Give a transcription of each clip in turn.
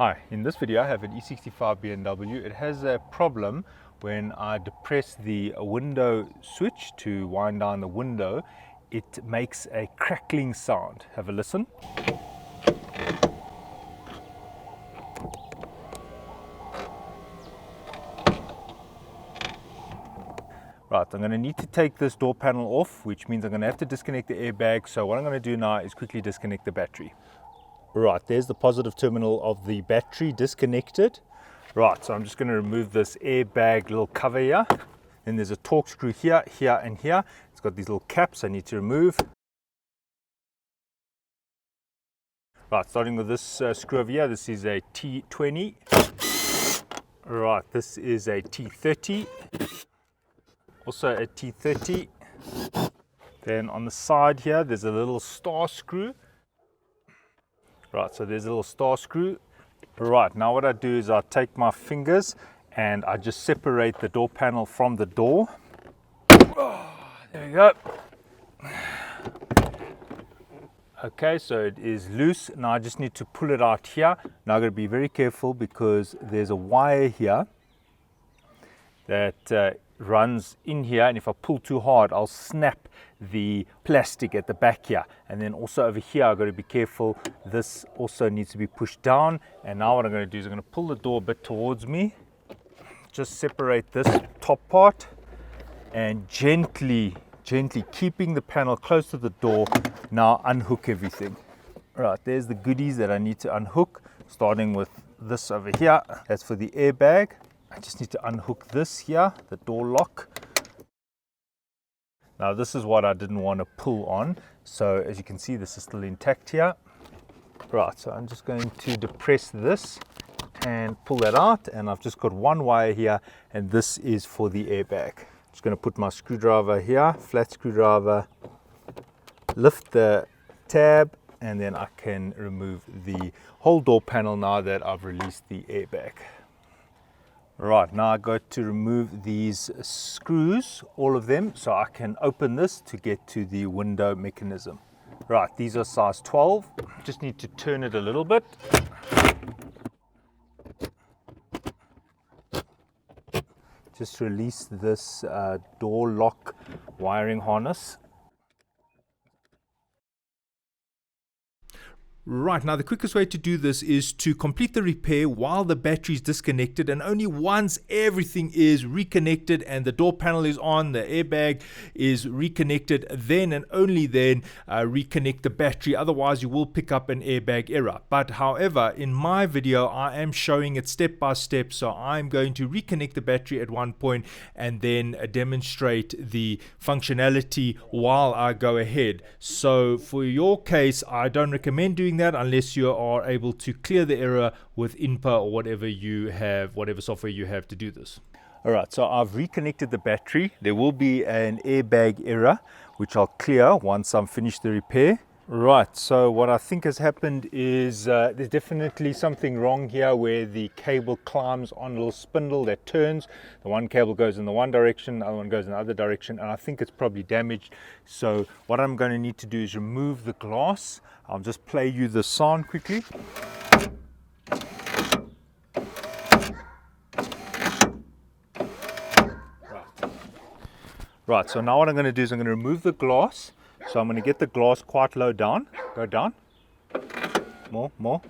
Hi, in this video I have an e65 BMW. It has a problem when I depress the window switch to wind down the window. It makes a crackling sound. Have a listen. Right, I'm going to need to take this door panel off, which means I'm going to have to disconnect the airbag. So what I'm going to do now is quickly disconnect the battery. Right, there's the positive terminal of the battery disconnected. Right, so I'm just going to remove this airbag little cover here. Then there's a torque screw here, here, and here. It's got these little caps I need to remove. Right, starting with this screw over here, this is a T20. Right, this is a T30. Also a T30. Then on the side here, there's a little star screw. Right, so there's a little star screw. Right, now what I do is I take my fingers and I just separate the door panel from the door. Oh, there we go. Okay, so it is loose. Now I just need to pull it out here. Now I've got to be very careful because there's a wire here that runs in here, and if I pull too hard I'll snap the plastic at the back here. And then also over here I've got to be careful, this also needs to be pushed down. And now what I'm going to do is I'm going to pull the door a bit towards me, just separate this top part, and gently keeping the panel close to the door, now unhook everything. Right, there's the goodies that I need to unhook, starting with this over here. That's for the airbag. I just need to unhook this here, the door lock. Now this is what I didn't want to pull on. So as you can see, this is still intact here. Right, so I'm just going to depress this and pull that out. And I've just got one wire here, and this is for the airbag. Just going to put my screwdriver here, flat screwdriver, lift the tab, and then I can remove the whole door panel now that I've released the airbag. Right, now I got to remove these screws, all of them, so I can open this to get to the window mechanism. Right, these are size 12. Just need to turn it a little bit. Just release this door lock wiring harness. Right, now the quickest way to do this is to complete the repair while the battery is disconnected, and only once everything is reconnected and the door panel is on, the airbag is reconnected, then and only then reconnect the battery. Otherwise you will pick up an airbag error. But however, in my video I am showing it step by step, so I'm going to reconnect the battery at one point and then demonstrate the functionality while I go ahead. So for your case, I don't recommend doing that unless you are able to clear the error with INPA or whatever you have, whatever software you have to do this. All right, so I've reconnected the battery. There will be an airbag error, which I'll clear once I'm finished the repair. Right, so what I think has happened is there's definitely something wrong here where the cable climbs on a little spindle that turns. The one cable goes in the one direction, the other one goes in the other direction, and I think it's probably damaged. So what I'm going to need to do is remove the glass. I'll just play you the sound quickly. Right, so now what I'm going to do is I'm going to remove the glass. So I'm going to get the glass quite low down. Go down. More.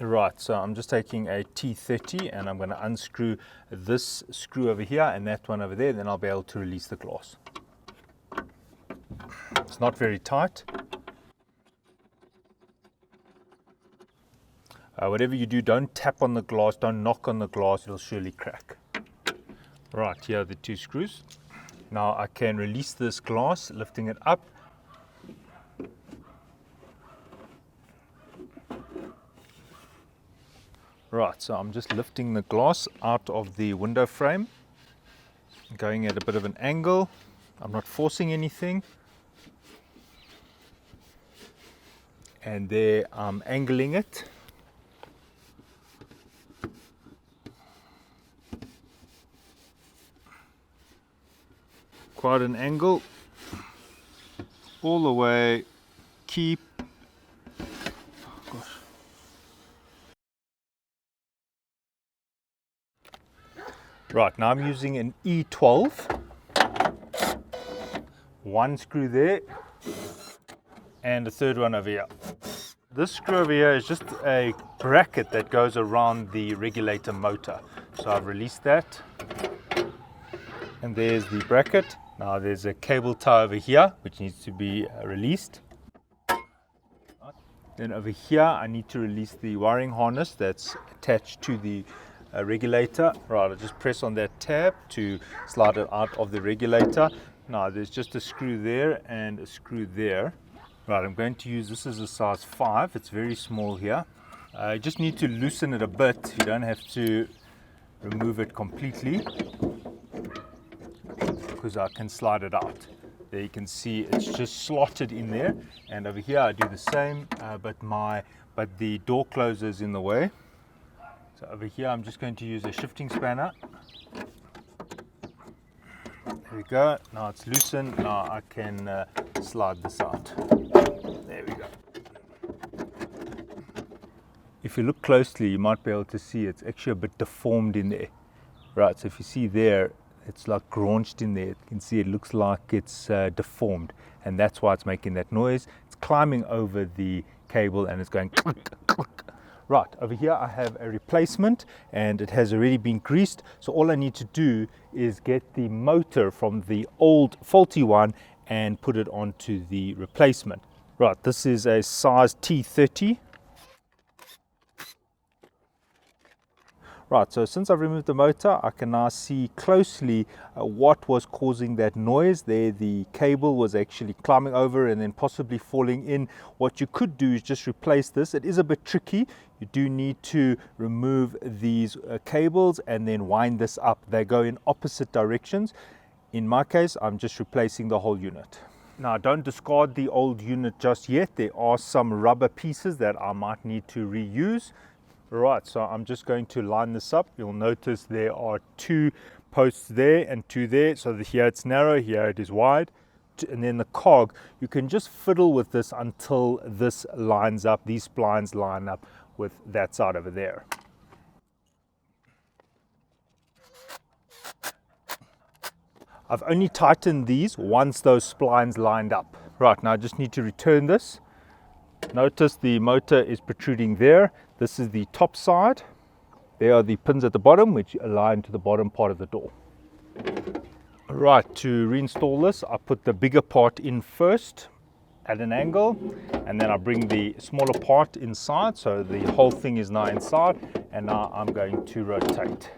Right, so I'm just taking a T30 and I'm going to unscrew this screw over here and that one over there. Then I'll be able to release the glass. It's not very tight. Whatever you do, don't tap on the glass, don't knock on the glass, it'll surely crack. Right, here are the two screws. Now I can release this glass, lifting it up. Right, so I'm just lifting the glass out of the window frame, going at a bit of an angle. I'm not forcing anything. And there I'm angling it. Quite an angle, all the way, keep Right, now I'm using an E12. One screw there and a third one over here. This screw over here is just a bracket that goes around the regulator motor. So I've released that. And there's the bracket. Now there's a cable tie over here which needs to be released. Then over here I need to release the wiring harness that's attached to the regulator. Right, I just press on that tab to slide it out of the regulator. Now there's just a screw there and a screw there. Right, I'm going to use this as a size 5. It's very small here. I just need to loosen it a bit. You don't have to remove it completely because I can slide it out. There you can see it's just slotted in there, and over here I do the same, but the door closer is in the way. So over here I'm just going to use a shifting spanner. There we go. Now it's loosened. Now I can slide this out. There we go. If you look closely, you might be able to see it's actually a bit deformed in there. Right, so if you see there, it's like graunched in there. You can see it looks like it's deformed, and that's why it's making that noise. It's climbing over the cable and it's going click, click. Right, over here I have a replacement and it has already been greased. So all I need to do is get the motor from the old faulty one and put it onto the replacement. Right, this is a size T30. Right, so since I've removed the motor, I can now see closely what was causing that noise. There, the cable was actually climbing over and then possibly falling in. What you could do is just replace this. It is a bit tricky. You do need to remove these cables and then wind this up. They go in opposite directions. In my case, I'm just replacing the whole unit. Now, don't discard the old unit just yet. There are some rubber pieces that I might need to reuse. Right, so I'm just going to line this up. You'll notice there are 2 posts there and 2 there. So here it's narrow, here it is wide. And then the cog, you can just fiddle with this until this lines up, these splines line up with that side over there. I've only tightened these once those splines lined up. Right, now I just need to return this. Notice the motor is protruding there. This is the top side. There are the pins at the bottom which align to the bottom part of the door. Right, to reinstall this, I put the bigger part in first at an angle, and then I bring the smaller part inside, so the whole thing is now inside, and now I'm going to rotate.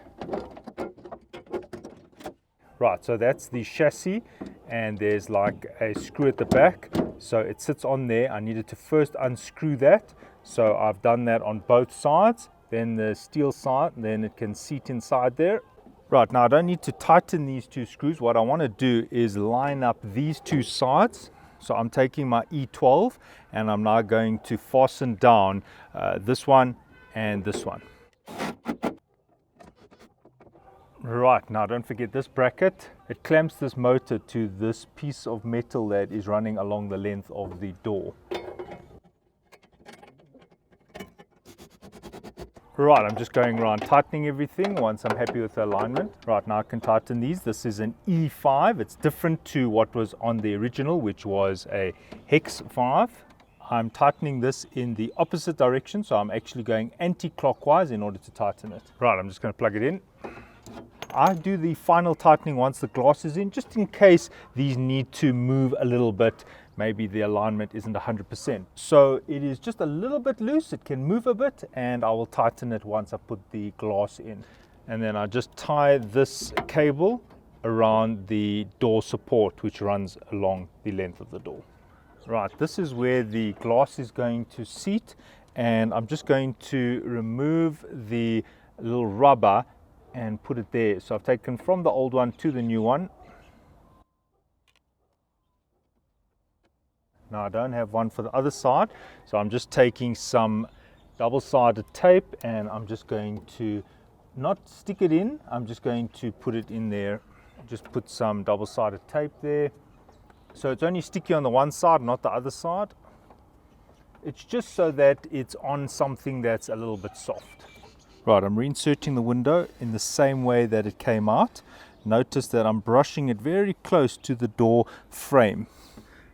Right, so that's the chassis, and there's like a screw at the back, so it sits on there. I needed to first unscrew that, so I've done that on both sides, then the steel side, and then it can seat inside there. Right, now I don't need to tighten these 2 screws. What I want to do is line up these 2 sides. So I'm taking my E12 and I'm now going to fasten down this one and this one. Right, now don't forget this bracket. It clamps this motor to this piece of metal that is running along the length of the door. Right, I'm just going around tightening everything once I'm happy with the alignment. Right, now I can tighten these. This is an E5. It's different to what was on the original, which was a hex 5. I'm tightening this in the opposite direction, so I'm actually going anti-clockwise in order to tighten it. Right, I'm just going to plug it in. I do the final tightening once the glass is in, just in case these need to move a little bit. Maybe the alignment isn't 100%. So it is just a little bit loose. It can move a bit, and I will tighten it once I put the glass in. And then I just tie this cable around the door support, which runs along the length of the door. Right, this is where the glass is going to seat, and I'm just going to remove the little rubber and put it there. So I've taken from the old one to the new one. Now I don't have one for the other side, so I'm just taking some double-sided tape and I'm just going to not stick it in, I'm just going to put it in there. Just put some double-sided tape there. So it's only sticky on the one side, not the other side. It's just so that it's on something that's a little bit soft. Right, I'm reinserting the window in the same way that it came out. Notice that I'm brushing it very close to the door frame.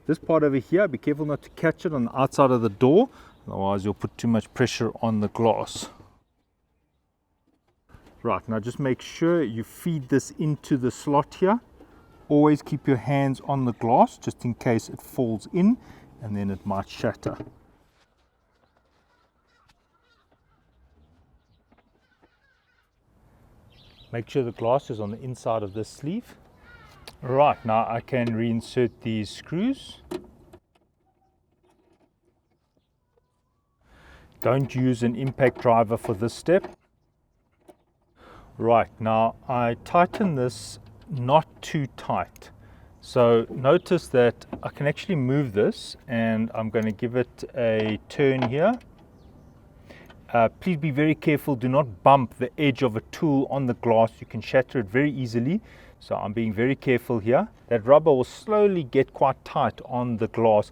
This part over here, be careful not to catch it on the outside of the door, otherwise you'll put too much pressure on the glass. Right, now just make sure you feed this into the slot here. Always keep your hands on the glass just in case it falls in and then it might shatter. Make sure the glass is on the inside of this sleeve. Right, now I can reinsert these screws. Don't use an impact driver for this step. Right, now I tighten this not too tight. So notice that I can actually move this and I'm going to give it a turn here. Please be very careful, do not bump the edge of a tool on the glass, you can shatter it very easily. So I'm being very careful here. That rubber will slowly get quite tight on the glass,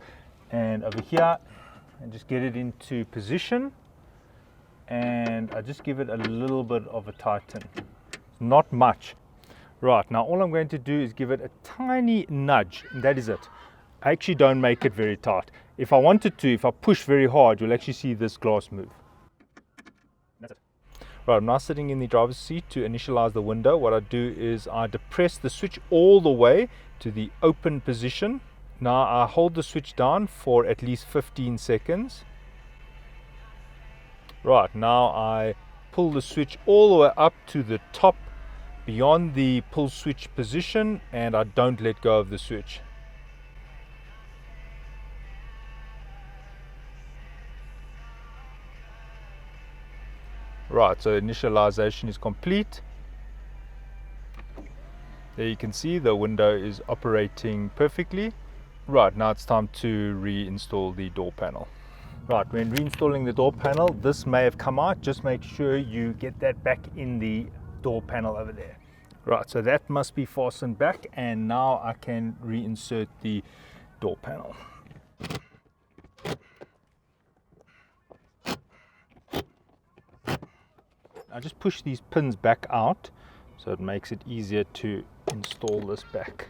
and over here, and just get it into position, and I just give it a little bit of a tighten, not much. Right, now all I'm going to do is give it a tiny nudge, and that is it. I actually don't make it very tight. If I wanted to, if I push very hard, you'll actually see this glass move. That's it. Right, I'm now sitting in the driver's seat to initialize the window. What I do is I depress the switch all the way to the open position. Now I hold the switch down for at least 15 seconds. Right, now I pull the switch all the way up to the top beyond the pull switch position, and I don't let go of the switch. Right, so initialization is complete. There you can see the window is operating perfectly. Right, now it's time to reinstall the door panel. Right, when reinstalling the door panel, this may have come out. Just make sure you get that back in the door panel over there. Right, so that must be fastened back, and now I can reinsert the door panel. I just push these pins back out so it makes it easier to install this back.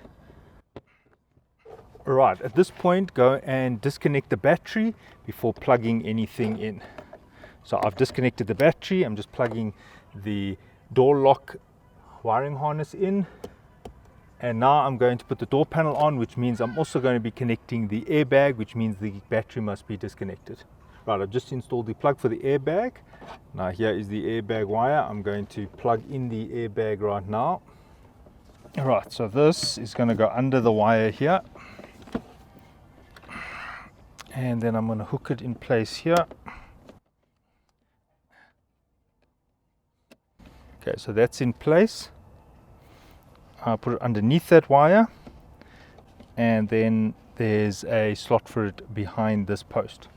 Right, at this point go and disconnect the battery before plugging anything in. So I've disconnected the battery, I'm just plugging the door lock wiring harness in, and now I'm going to put the door panel on, which means I'm also going to be connecting the airbag, which means the battery must be disconnected. Right, I've just installed the plug for the airbag. Now here is the airbag wire. I'm going to plug in the airbag right now. Right, so this is going to go under the wire here. And then I'm going to hook it in place here. Okay, so that's in place. I'll put it underneath that wire. And then there's a slot for it behind this post.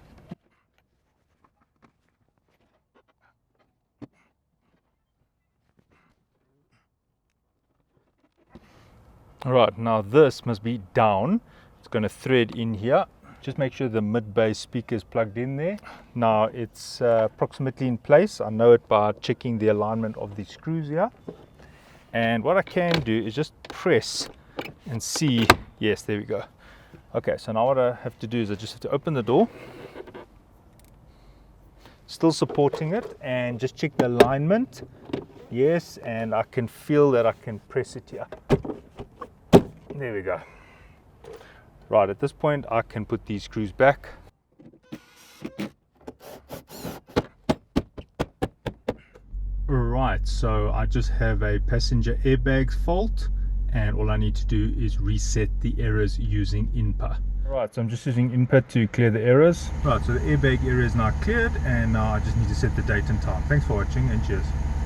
Alright, now this must be down. It's going to thread in here. Just make sure the mid-bass speaker is plugged in there. Now it's approximately in place. I know it by checking the alignment of the screws here. And what I can do is just press and see. Yes, there we go. Okay, so now what I have to do is I just have to open the door. Still supporting it, and just check the alignment. Yes, and I can feel that I can press it here. There we go. Right, at this point I can put these screws back. Right, so I just have a passenger airbag fault, and all I need to do is reset the errors using INPA. Right, so I'm just using INPA to clear the errors. Right, so the airbag error is now cleared, and now I just need to set the date and time. Thanks for watching, and cheers.